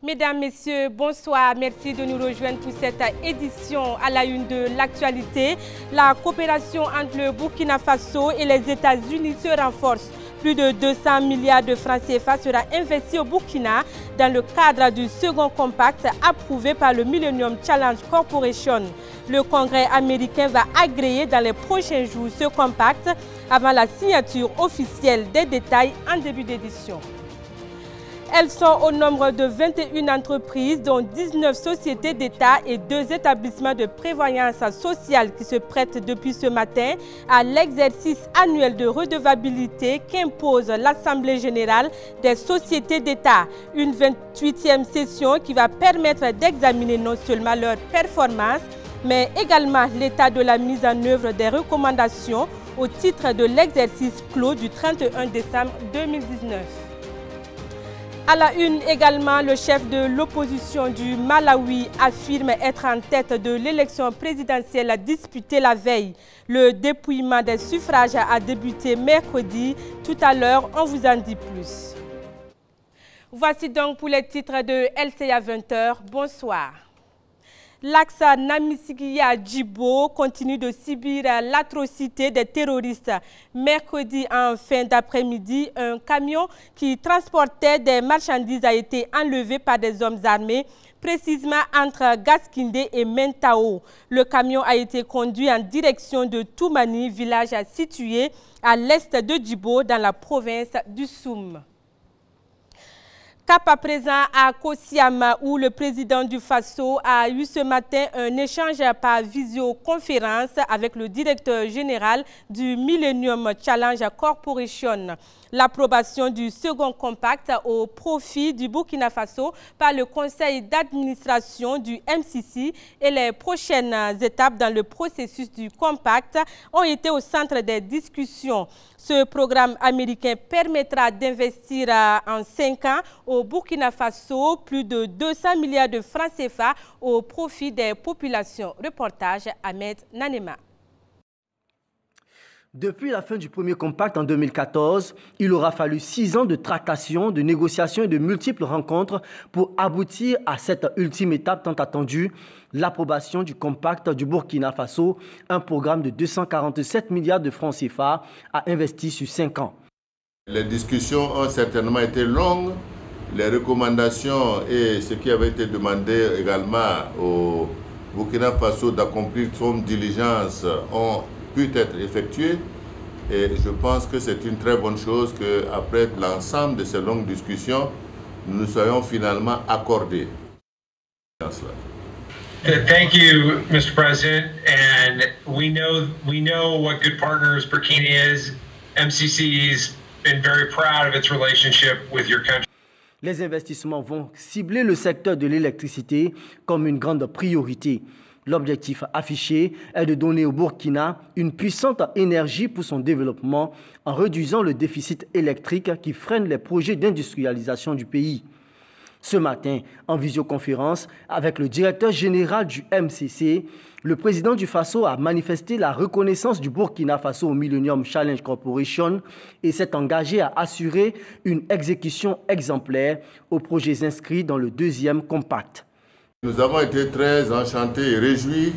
Mesdames, Messieurs, bonsoir. Merci de nous rejoindre pour cette édition à la une de l'actualité. La coopération entre le Burkina Faso et les États-Unis se renforce. Plus de 200 milliards de francs CFA sera investi au Burkina dans le cadre du second compact approuvé par le Millennium Challenge Corporation. Le Congrès américain va agréer dans les prochains jours ce compact avant la signature officielle des détails en début d'édition. Elles sont au nombre de 21 entreprises, dont 19 sociétés d'État et 2 établissements de prévoyance sociale qui se prêtent depuis ce matin à l'exercice annuel de redevabilité qu'impose l'Assemblée générale des sociétés d'État. Une 28e session qui va permettre d'examiner non seulement leurs performances, mais également l'état de la mise en œuvre des recommandations au titre de l'exercice clos du 31 décembre 2019. À la une également, le chef de l'opposition du Malawi affirme être en tête de l'élection présidentielle disputée la veille. Le dépouillement des suffrages a débuté mercredi. Tout à l'heure, on vous en dit plus. Voici donc pour les titres de LCA 20h. Bonsoir. L'axe Namissigia-Djibo continue de subir l'atrocité des terroristes. Mercredi en fin d'après-midi, un camion qui transportait des marchandises a été enlevé par des hommes armés, précisément entre Gaskindé et Mentao. Le camion a été conduit en direction de Toumani, village situé à l'est de Djibo, dans la province du Soum. Cap à présent à Kosiama, où le président du Faso a eu ce matin un échange par visioconférence avec le directeur général du Millennium Challenge Corporation. L'approbation du second compact au profit du Burkina Faso par le conseil d'administration du MCC et les prochaines étapes dans le processus du compact ont été au centre des discussions. Ce programme américain permettra d'investir en 5 ans au Burkina Faso plus de 200 milliards de francs CFA au profit des populations. Reportage Ahmed Nanema. Depuis la fin du premier compact en 2014, il aura fallu 6 ans de tractations, de négociations et de multiples rencontres pour aboutir à cette ultime étape tant attendue, l'approbation du compact du Burkina Faso, un programme de 247 milliards de francs CFA à investir sur 5 ans. Les discussions ont certainement été longues. Les recommandations et ce qui avait été demandé également au Burkina Faso d'accomplir son diligence ont pu être effectué, et je pense que c'est une très bonne chose qu'après l'ensemble de ces longues discussions, nous soyons finalement accordés. Thank you, Mr. President, and we know what good partners Burkina is. MCC's been very proud of its relationship with your country. Les investissements vont cibler le secteur de l'électricité comme une grande priorité. L'objectif affiché est de donner au Burkina une puissante énergie pour son développement en réduisant le déficit électrique qui freine les projets d'industrialisation du pays. Ce matin, en visioconférence avec le directeur général du MCC, le président du Faso a manifesté la reconnaissance du Burkina Faso au Millennium Challenge Corporation et s'est engagé à assurer une exécution exemplaire aux projets inscrits dans le deuxième compact. Nous avons été très enchantés et réjouis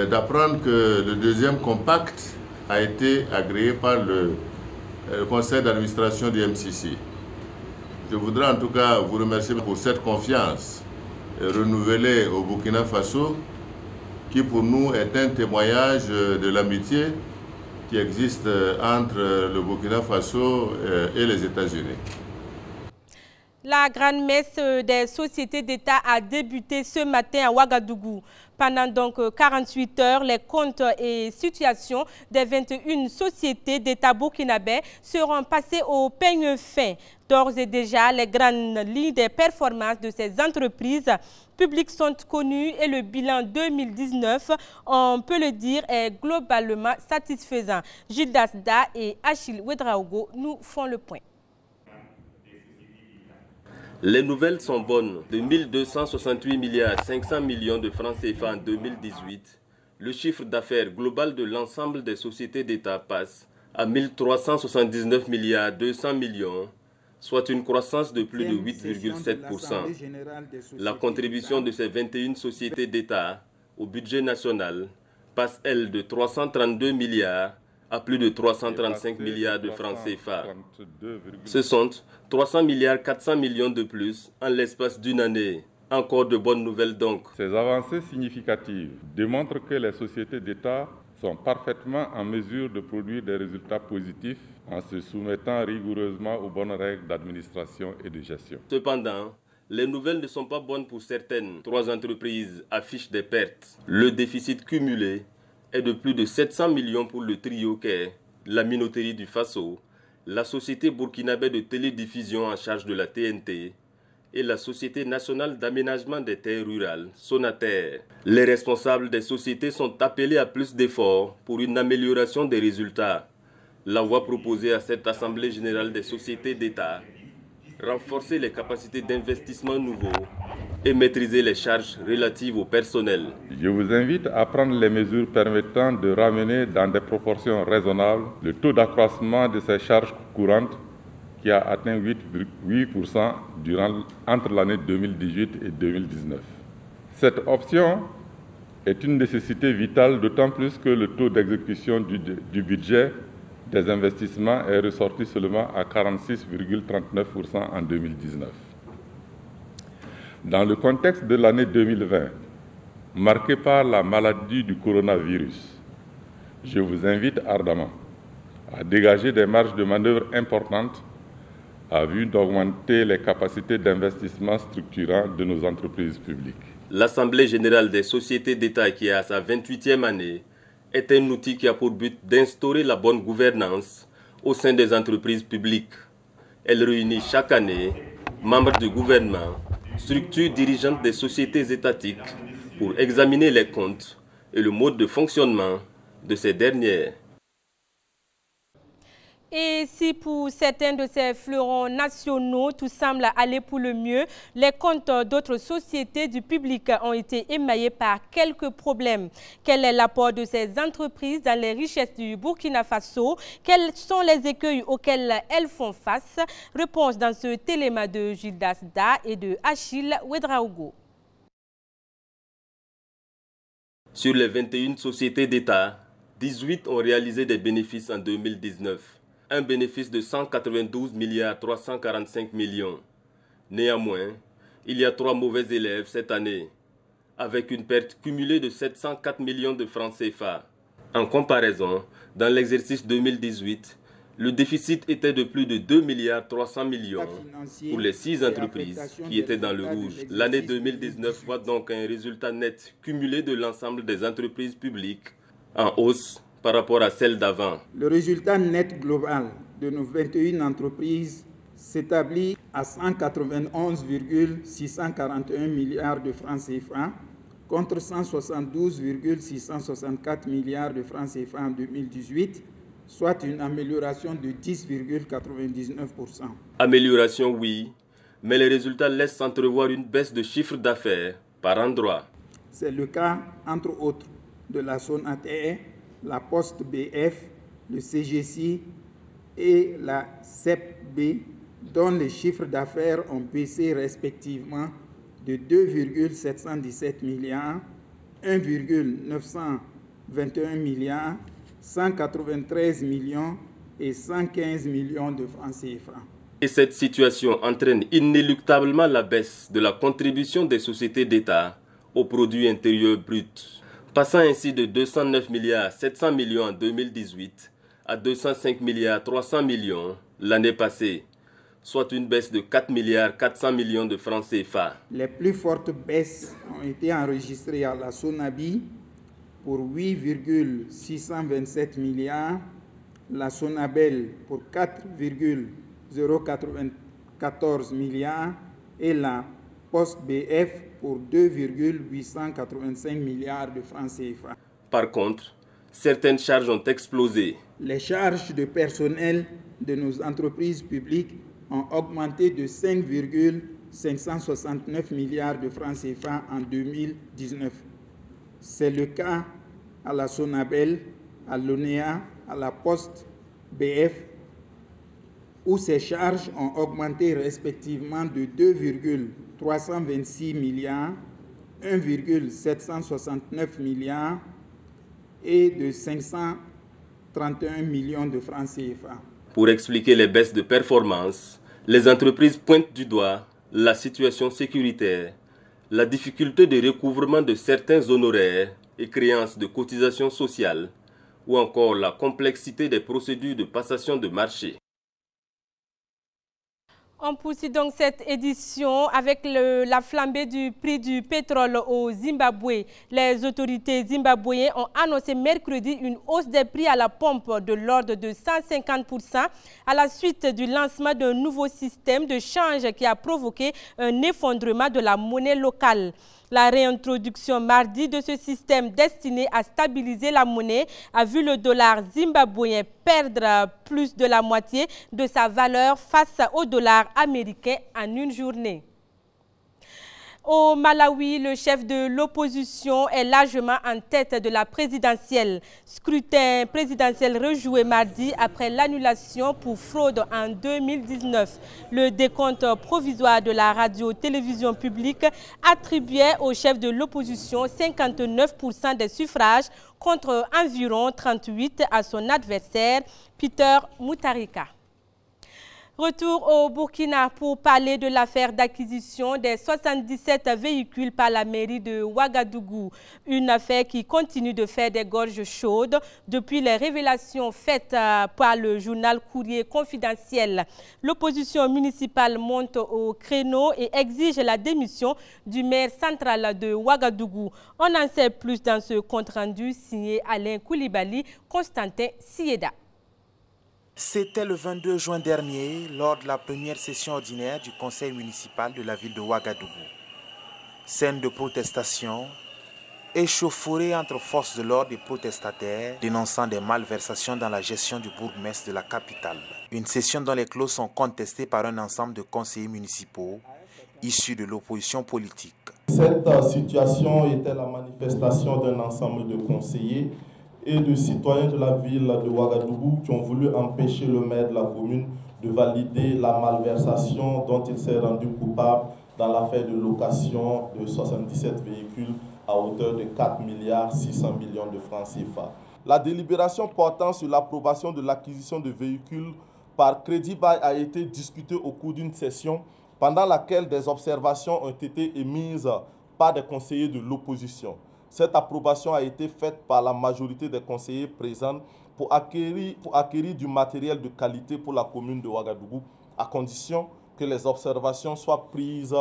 d'apprendre que le deuxième compact a été agréé par le conseil d'administration du MCC. Je voudrais en tout cas vous remercier pour cette confiance renouvelée au Burkina Faso, qui pour nous est un témoignage de l'amitié qui existe entre le Burkina Faso et les États-Unis. La grande messe des sociétés d'État a débuté ce matin à Ouagadougou. Pendant donc 48 heures, les comptes et situations des 21 sociétés d'État burkinabais seront passés au peigne fin. D'ores et déjà, les grandes lignes des performances de ces entreprises publiques sont connues et le bilan 2019, on peut le dire, est globalement satisfaisant. Gilles Dasda et Achille Ouedraogo nous font le point. Les nouvelles sont bonnes. De 1268 milliards 500 millions de francs CFA en 2018, le chiffre d'affaires global de l'ensemble des sociétés d'État passe à 1379 milliards 200 millions, soit une croissance de plus de 8,7%. La contribution de ces 21 sociétés d'État au budget national passe, elle, de 332 milliards à plus de 335 milliards de francs CFA. Ce sont 300 milliards 400 millions de plus en l'espace d'une année. Encore de bonnes nouvelles donc. Ces avancées significatives démontrent que les sociétés d'État sont parfaitement en mesure de produire des résultats positifs en se soumettant rigoureusement aux bonnes règles d'administration et de gestion. Cependant, les nouvelles ne sont pas bonnes pour certaines. 3 entreprises affichent des pertes. Le déficit cumulé est de plus de 700 millions pour le trio qu'est la Minoterie du Faso, la Société burkinabé de télédiffusion en charge de la TNT et la Société nationale d'aménagement des terres rurales, Sonater. Les responsables des sociétés sont appelés à plus d'efforts pour une amélioration des résultats. La voie proposée à cette Assemblée générale des sociétés d'État: renforcer les capacités d'investissement nouveaux et maîtriser les charges relatives au personnel. Je vous invite à prendre les mesures permettant de ramener dans des proportions raisonnables le taux d'accroissement de ces charges courantes qui a atteint 8% entre l'année 2018 et 2019. Cette option est une nécessité vitale, d'autant plus que le taux d'exécution du budget des investissements est ressorti seulement à 46,39% en 2019. Dans le contexte de l'année 2020, marquée par la maladie du coronavirus, je vous invite ardemment à dégager des marges de manœuvre importantes à vue d'augmenter les capacités d'investissement structurant de nos entreprises publiques. L'Assemblée générale des sociétés d'État, qui est à sa 28e année, est un outil qui a pour but d'instaurer la bonne gouvernance au sein des entreprises publiques. Elle réunit chaque année membres du gouvernement, structures dirigeantes des sociétés étatiques pour examiner les comptes et le mode de fonctionnement de ces dernières. Et si pour certains de ces fleurons nationaux, tout semble aller pour le mieux, les comptes d'autres sociétés du public ont été émaillés par quelques problèmes. Quel est l'apport de ces entreprises dans les richesses du Burkina Faso? Quels sont les écueils auxquels elles font face? Réponse dans ce téléma de Gildas Da et de Achille Ouedraogo. Sur les 21 sociétés d'État, 18 ont réalisé des bénéfices en 2019. Un bénéfice de 192 milliards 345 millions. Néanmoins, il y a 3 mauvais élèves cette année, avec une perte cumulée de 704 millions de francs CFA. En comparaison, dans l'exercice 2018, le déficit était de plus de 2 milliards 300 millions pour les 6 entreprises qui étaient dans le rouge. L'année 2019 voit donc un résultat net cumulé de l'ensemble des entreprises publiques en hausse par rapport à celle d'avant. Le résultat net global de nos 21 entreprises s'établit à 191,641 milliards de francs CFA contre 172,664 milliards de francs CFA en 2018, soit une amélioration de 10,99%. Amélioration, oui, mais les résultats laissent entrevoir une baisse de chiffre d'affaires par endroit. C'est le cas, entre autres, de la Sonater, la Poste BF, le CGC et la CEPB, dont les chiffres d'affaires ont baissé respectivement de 2,717 milliards, 1,921 milliards, 193 millions et 115 millions de francs CFA. Et cette situation entraîne inéluctablement la baisse de la contribution des sociétés d'État au produit intérieur brut, passant ainsi de 209 milliards 700 millions en 2018 à 205 milliards 300 millions l'année passée, soit une baisse de 4 milliards 400 millions de francs CFA. Les plus fortes baisses ont été enregistrées à la Sonabi pour 8,627 milliards, la Sonabel pour 4,094 milliards et la Poste BF pour 2,885 milliards de francs CFA. Par contre, certaines charges ont explosé. Les charges de personnel de nos entreprises publiques ont augmenté de 5,569 milliards de francs CFA en 2019. C'est le cas à la Sonabel, à l'ONEA, à la Poste BF où ces charges ont augmenté respectivement de 2,326 milliards, 1,769 milliards et de 531 millions de francs CFA. Pour expliquer les baisses de performance, les entreprises pointent du doigt la situation sécuritaire, la difficulté de recouvrement de certains honoraires et créances de cotisations sociales, ou encore la complexité des procédures de passation de marché. On poursuit donc cette édition avec la flambée du prix du pétrole au Zimbabwe. Les autorités zimbabwéennes ont annoncé mercredi une hausse des prix à la pompe de l'ordre de 150% à la suite du lancement d'un nouveau système de change qui a provoqué un effondrement de la monnaie locale. La réintroduction mardi de ce système destiné à stabiliser la monnaie a vu le dollar zimbabwéen perdre plus de la moitié de sa valeur face au dollar américain en une journée. Au Malawi, le chef de l'opposition est largement en tête de la présidentielle. Scrutin présidentiel rejoué mardi après l'annulation pour fraude en 2019. Le décompte provisoire de la radio-télévision publique attribuait au chef de l'opposition 59% des suffrages contre environ 38% à son adversaire Peter Mutharika. Retour au Burkina pour parler de l'affaire d'acquisition des 77 véhicules par la mairie de Ouagadougou. Une affaire qui continue de faire des gorges chaudes depuis les révélations faites par le journal Courrier Confidentiel. L'opposition municipale monte au créneau et exige la démission du maire central de Ouagadougou. On en sait plus dans ce compte-rendu signé Alain Koulibaly, Constantin Sieda. C'était le 22 juin dernier, lors de la première session ordinaire du conseil municipal de la ville de Ouagadougou. Scène de protestation, échauffourée entre forces de l'ordre et protestataires, dénonçant des malversations dans la gestion du bourgmestre de la capitale. Une session dont les clauses sont contestées par un ensemble de conseillers municipaux issus de l'opposition politique. Cette situation était la manifestation d'un ensemble de conseillers et de citoyens de la ville de Ouagadougou qui ont voulu empêcher le maire de la commune de valider la malversation dont il s'est rendu coupable dans l'affaire de location de 77 véhicules à hauteur de 4 milliards 600 millions de francs CFA. La délibération portant sur l'approbation de l'acquisition de véhicules par Crédit Bail a été discutée au cours d'une session pendant laquelle des observations ont été émises par des conseillers de l'opposition. Cette approbation a été faite par la majorité des conseillers présents pour acquérir du matériel de qualité pour la commune de Ouagadougou, à condition que les observations soient prises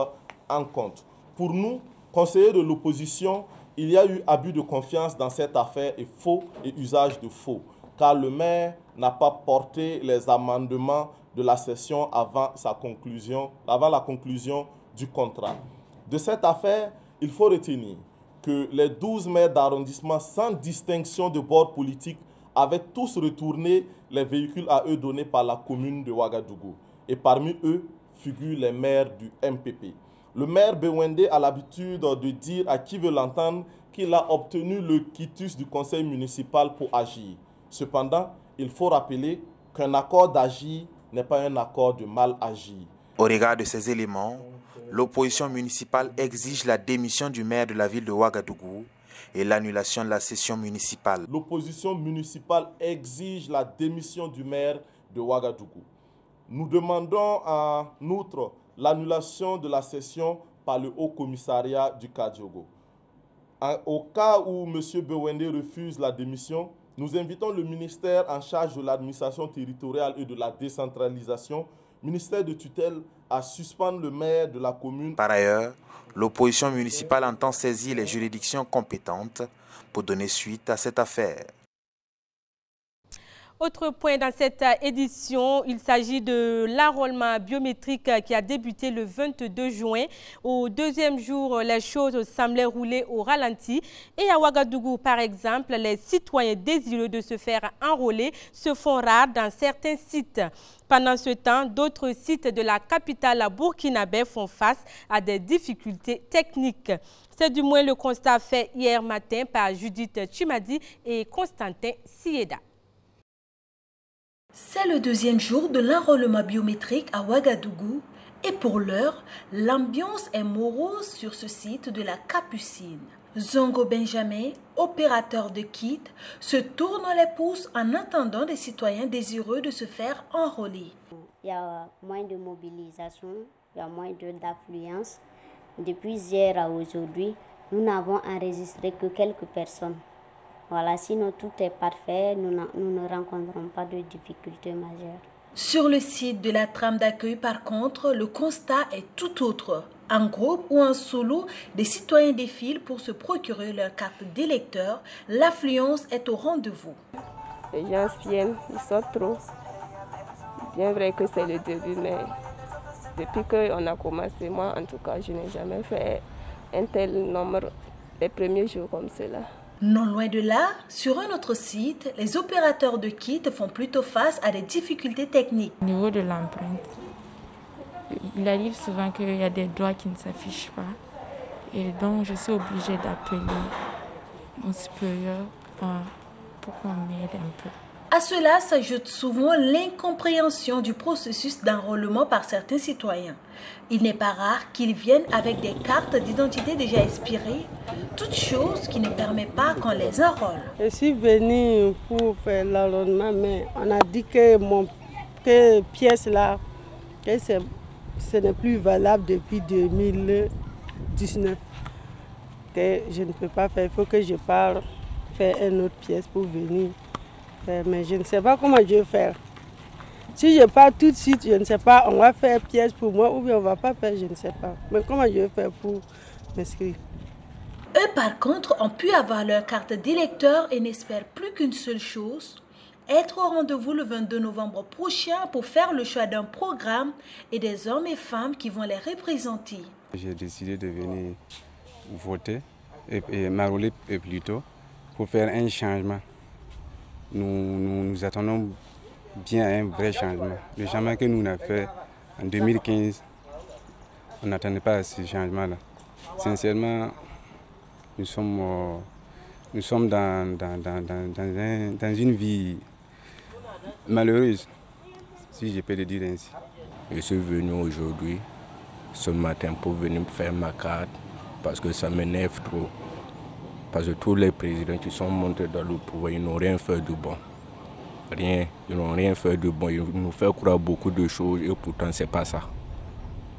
en compte. Pour nous, conseillers de l'opposition, il y a eu abus de confiance dans cette affaire et faux et usage de faux, car le maire n'a pas porté les amendements de la session avant la conclusion du contrat. De cette affaire, il faut retenir que les 12 maires d'arrondissement sans distinction de bord politique avaient tous retourné les véhicules à eux donnés par la commune de Ouagadougou. Et parmi eux figurent les maires du MPP. Le maire Bewende a l'habitude de dire à qui veut l'entendre qu'il a obtenu le quitus du conseil municipal pour agir. Cependant, il faut rappeler qu'un accord d'agir n'est pas un accord de mal agir. Au regard de ces éléments, l'opposition municipale exige la démission du maire de la ville de Ouagadougou et l'annulation de la session municipale. L'opposition municipale exige la démission du maire de Ouagadougou. Nous demandons en outre l'annulation de la session par le Haut Commissariat du Kadiogo. Au cas où M. Bewende refuse la démission, nous invitons le ministère en charge de l'administration territoriale et de la décentralisation, ministère de tutelle, à suspendre le maire de la commune. Par ailleurs, l'opposition municipale entend saisir les juridictions compétentes pour donner suite à cette affaire. Autre point dans cette édition, il s'agit de l'enrôlement biométrique qui a débuté le 22 juin. Au deuxième jour, les choses semblaient rouler au ralenti. Et à Ouagadougou, par exemple, les citoyens désireux de se faire enrôler se font rares dans certains sites. Pendant ce temps, d'autres sites de la capitale burkinabé font face à des difficultés techniques. C'est du moins le constat fait hier matin par Judith Chimadi et Constantin Sieda. C'est le deuxième jour de l'enrôlement biométrique à Ouagadougou et pour l'heure, l'ambiance est morose sur ce site de la Capucine. Zongo Benjamin, opérateur de kit, se tourne les pouces en attendant des citoyens désireux de se faire enrôler. Il y a moins de mobilisation, il y a moins d'affluence. Depuis hier à aujourd'hui, nous n'avons enregistré que quelques personnes. Voilà, sinon tout est parfait, nous ne rencontrons pas de difficultés majeures. Sur le site de la trame d'accueil, par contre, le constat est tout autre. En groupe ou en solo, des citoyens défilent pour se procurer leur carte d'électeur. L'affluence est au rendez-vous. Les gens viennent, ils sortent trop. Bien vrai que c'est le début, mais depuis qu'on a commencé, moi en tout cas, je n'ai jamais fait un tel nombre les premiers jours comme cela. Non loin de là, sur un autre site, les opérateurs de kit font plutôt face à des difficultés techniques. Au niveau de l'empreinte, il arrive souvent qu'il y a des droits qui ne s'affichent pas. Et donc, je suis obligée d'appeler mon supérieur pour qu'on m'aide un peu. À cela s'ajoute souvent l'incompréhension du processus d'enrôlement par certains citoyens. Il n'est pas rare qu'ils viennent avec des cartes d'identité déjà expirées, toute chose qui ne permet pas qu'on les enrôle. Je suis venue pour faire l'enrôlement, mais on a dit que mon pièce là, que ce n'est plus valable depuis 2019. Que je ne peux pas faire, il faut que je parte faire une autre pièce pour venir. Mais je ne sais pas comment je vais faire. Si je pars tout de suite, je ne sais pas, on va faire pièce pour moi ou bien on ne va pas faire, je ne sais pas. Mais comment je vais faire pour m'inscrire? Eux, par contre, ont pu avoir leur carte d'électeur et n'espèrent plus qu'une seule chose, être au rendez-vous le 22 novembre prochain pour faire le choix d'un programme et des hommes et femmes qui vont les représenter. J'ai décidé de venir voter et m'enrôler plutôt pour faire un changement. Nous attendons bien un vrai changement. Le changement que nous avons fait en 2015, on n'attendait pas ce changement-là. Sincèrement, nous sommes dans une vie malheureuse, si je peux le dire ainsi. Je suis venu aujourd'hui, ce matin, pour venir faire ma carte, parce que ça m'énerve trop. Parce que tous les présidents qui sont montés dans le pouvoir, ils n'ont rien fait de bon. Rien, ils n'ont rien fait de bon. Ils nous font croire beaucoup de choses et pourtant ce n'est pas ça.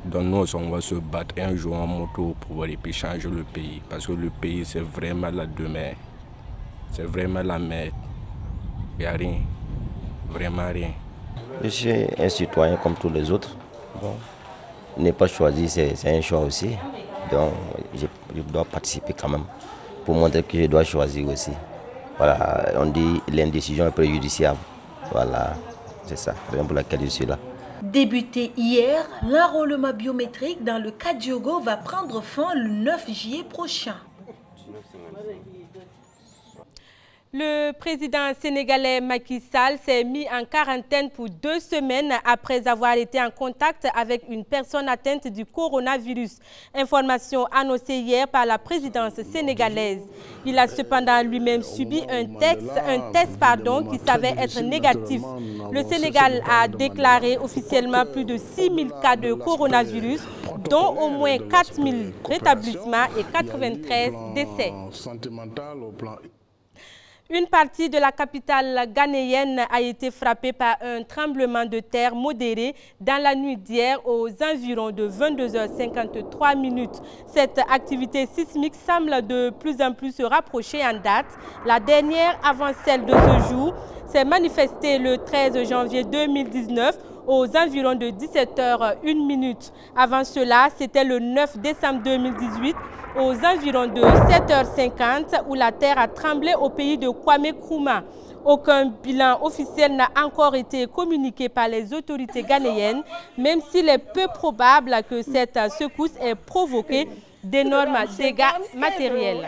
Donc nous, on va se battre un jour en moto pour pouvoir changer le pays. Parce que le pays, c'est vraiment la demeure. C'est vraiment la merde. Il n'y a rien. Vraiment rien. Je suis un citoyen comme tous les autres. Bon, ne pas choisi, c'est un choix aussi. Donc je dois participer quand même. Pour montrer que je dois choisir aussi. Voilà, on dit l'indécision est préjudiciable. Voilà, c'est ça, raison pour laquelle je suis là. Débuté hier, l'enrôlement biométrique dans le Kadiogo va prendre fin le 9 juillet prochain. Le président sénégalais Macky Sall s'est mis en quarantaine pour 2 semaines après avoir été en contact avec une personne atteinte du coronavirus. Information annoncée hier par la présidence sénégalaise. Il a cependant lui-même subi un test qui s'avère être négatif. Le Sénégal a déclaré officiellement plus de 6 000 cas de coronavirus, dont au moins 4 000 rétablissements et 93 décès. Une partie de la capitale ghanéenne a été frappée par un tremblement de terre modéré dans la nuit d'hier aux environs de 22h53. Cette activité sismique semble de plus en plus se rapprocher en date. La dernière avant celle de ce jour s'est manifestée le 13 janvier 2019 aux environs de 17h01. Avant cela, c'était le 9 décembre 2018 aux environs de 7h50 où la terre a tremblé au pays de Kwame Nkrumah. Aucun bilan officiel n'a encore été communiqué par les autorités ghanéennes, même s'il est peu probable que cette secousse ait provoqué d'énormes dégâts matériels.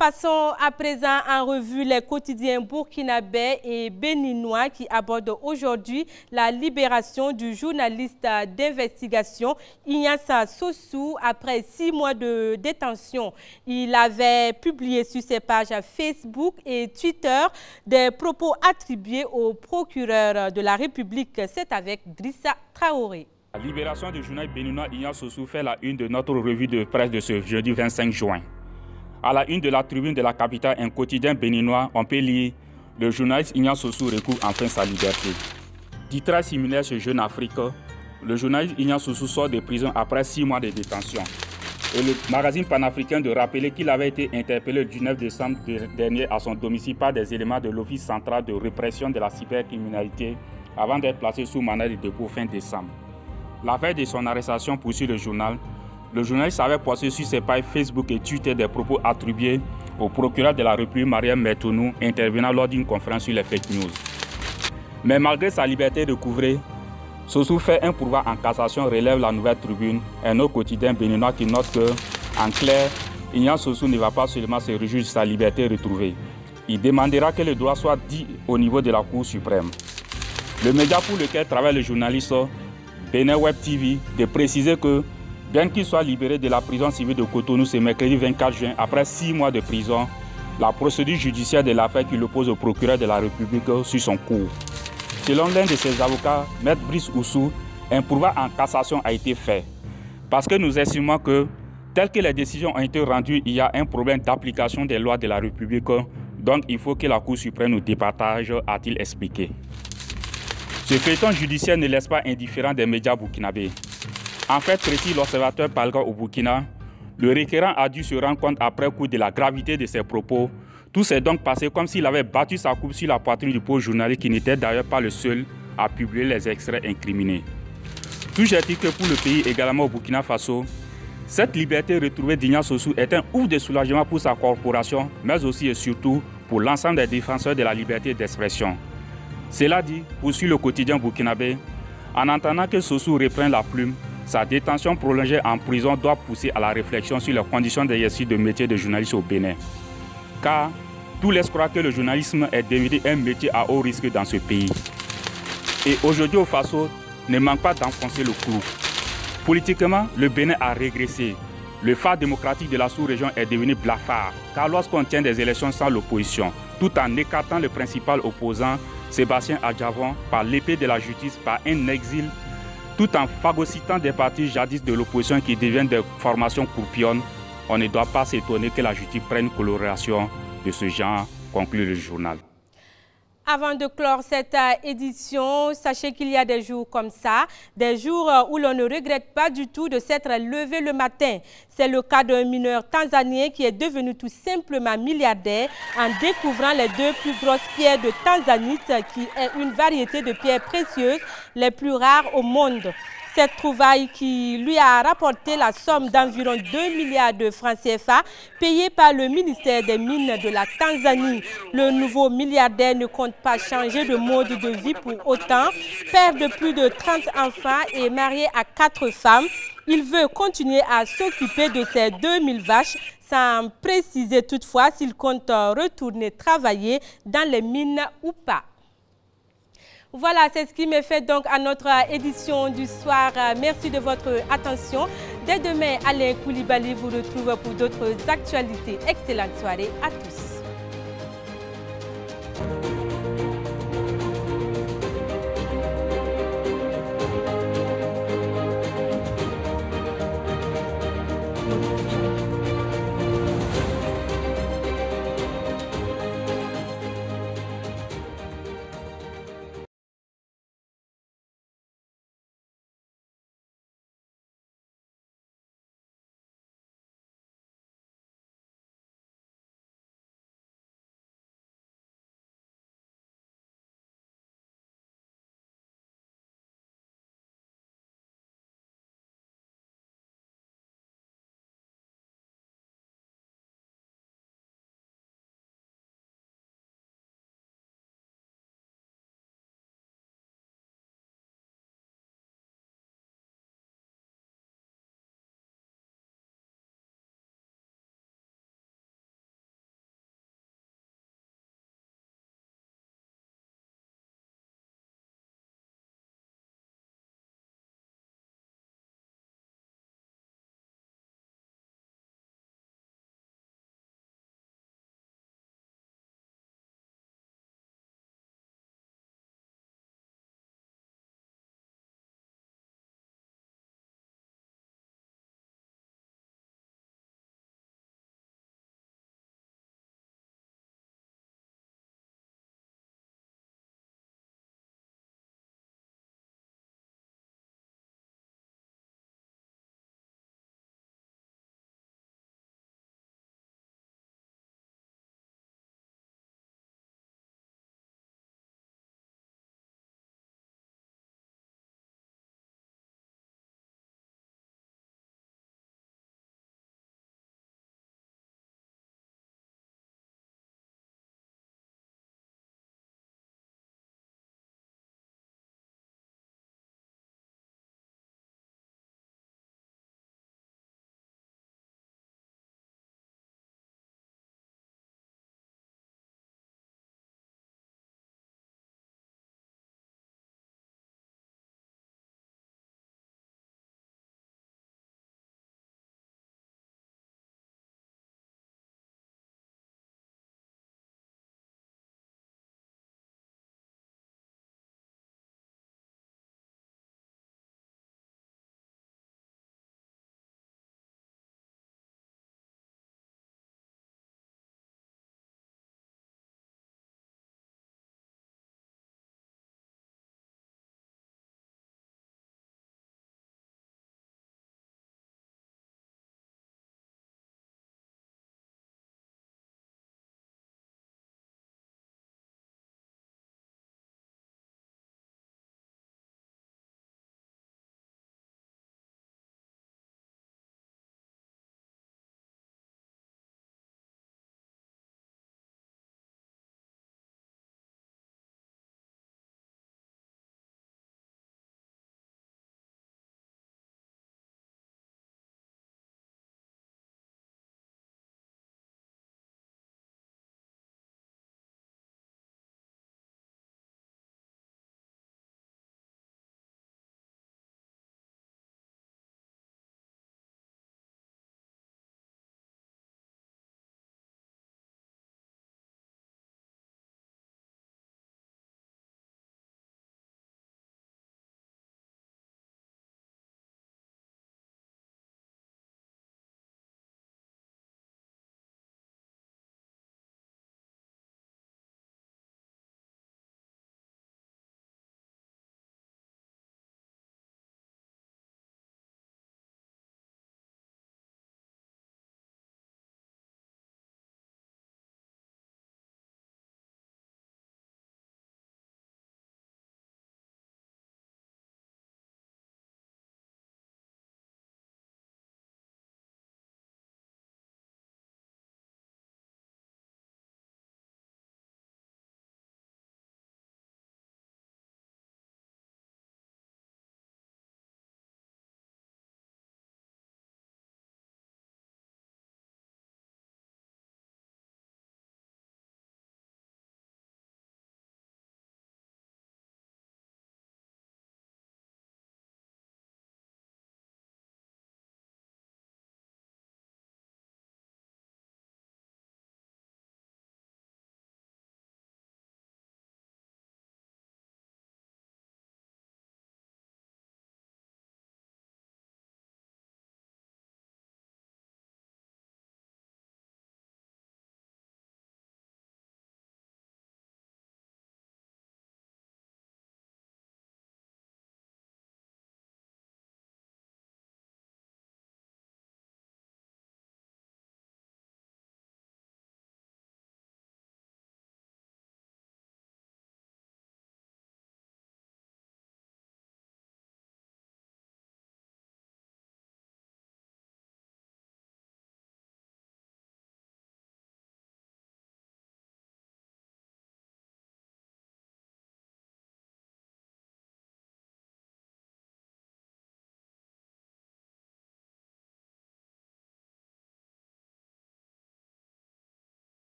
Passons à présent en revue les quotidiens burkinabais et béninois qui abordent aujourd'hui la libération du journaliste d'investigation Ignace Sossou après 6 mois de détention. Il avait publié sur ses pages Facebook et Twitter des propos attribués au procureur de la République. C'est avec Drissa Traoré. La libération du journaliste béninois Ignace Sossou fait la une de notre revue de presse de ce jeudi 25 juin. À la une de la tribune de la capitale, un quotidien béninois, on peut lire « Le journaliste Ignace Sossou recouvre enfin sa liberté ». Titre similaire ce Jeune Afrique, le journaliste Ignace Sossou sort de prison après 6 mois de détention. Et le magazine panafricain de rappeler qu'il avait été interpellé le 19 décembre dernier à son domicile par des éléments de l'Office central de répression de la cybercriminalité avant d'être placé sous mandat de dépôt fin décembre. La veille de son arrestation, poursuit le journaliste avait posté sur ses pages Facebook et Twitter des propos attribués au procureur de la République Mariam Mertounou intervenant lors d'une conférence sur les fake news. Mais malgré sa liberté recouvrée, Sossou fait un pourvoi en cassation, relève la Nouvelle Tribune, un autre quotidien béninois qui note que, en clair, Ignace Sossou ne va pas seulement se réjouir de sa liberté retrouvée. Il demandera que le droit soit dit au niveau de la Cour suprême. Le média pour lequel travaille le journaliste Bénin Web TV de préciser que, bien qu'il soit libéré de la prison civile de Cotonou ce mercredi 24 juin, après 6 mois de prison, la procédure judiciaire de l'affaire qui l'oppose au procureur de la République suit son cours. Selon l'un de ses avocats, Maître Brice Oussou, un pourvoi en cassation a été fait. Parce que nous estimons que, tel que les décisions ont été rendues, il y a un problème d'application des lois de la République, donc il faut que la Cour suprême nous départage, a-t-il expliqué. Ce feuilleton judiciaire ne laisse pas indifférent des médias burkinabés. En fait, précise l'observateur parlant au Burkina, le requérant a dû se rendre compte après coup de la gravité de ses propos. Tout s'est donc passé comme s'il avait battu sa coupe sur la poitrine du pauvre journaliste qui n'était d'ailleurs pas le seul à publier les extraits incriminés. Toujours est-il que pour le pays, également au Burkina Faso, cette liberté retrouvée d'Ignace Sossou est un ouf de soulagement pour sa corporation, mais aussi et surtout pour l'ensemble des défenseurs de la liberté d'expression. Cela dit, poursuit le quotidien burkinabé, en entendant que Sossou reprend la plume, sa détention prolongée en prison doit pousser à la réflexion sur les conditions d'exercice de métier de journaliste au Bénin. Car tout laisse croire que le journalisme est devenu un métier à haut risque dans ce pays. Et aujourd'hui au Faso, ne manque pas d'enfoncer le clou. Politiquement, le Bénin a régressé. Le phare démocratique de la sous-région est devenu blafard, car lorsqu'on tient des élections sans l'opposition, tout en écartant le principal opposant, Sébastien Adjavon, par l'épée de la justice, par un exil, tout en phagocytant des partis jadis de l'opposition qui deviennent des formations courpionnes, on ne doit pas s'étonner que la justice prenne une coloration de ce genre, conclut le journal. Avant de clore cette édition, sachez qu'il y a des jours comme ça, des jours où l'on ne regrette pas du tout de s'être levé le matin. C'est le cas d'un mineur tanzanien qui est devenu tout simplement milliardaire en découvrant les 2 plus grosses pierres de tanzanite, qui est une variété de pierres précieuses les plus rares au monde. Cette trouvaille qui lui a rapporté la somme d'environ 2 milliards de francs CFA payés par le ministère des Mines de la Tanzanie. Le nouveau milliardaire ne compte pas changer de mode de vie pour autant. Père de plus de 30 enfants et marié à 4 femmes, il veut continuer à s'occuper de ses 2000 vaches sans préciser toutefois s'il compte retourner travailler dans les mines ou pas. Voilà, c'est ce qui me fait donc à notre édition du soir. Merci de votre attention. Dès demain, Alain Koulibaly vous retrouve pour d'autres actualités. Excellente soirée à tous.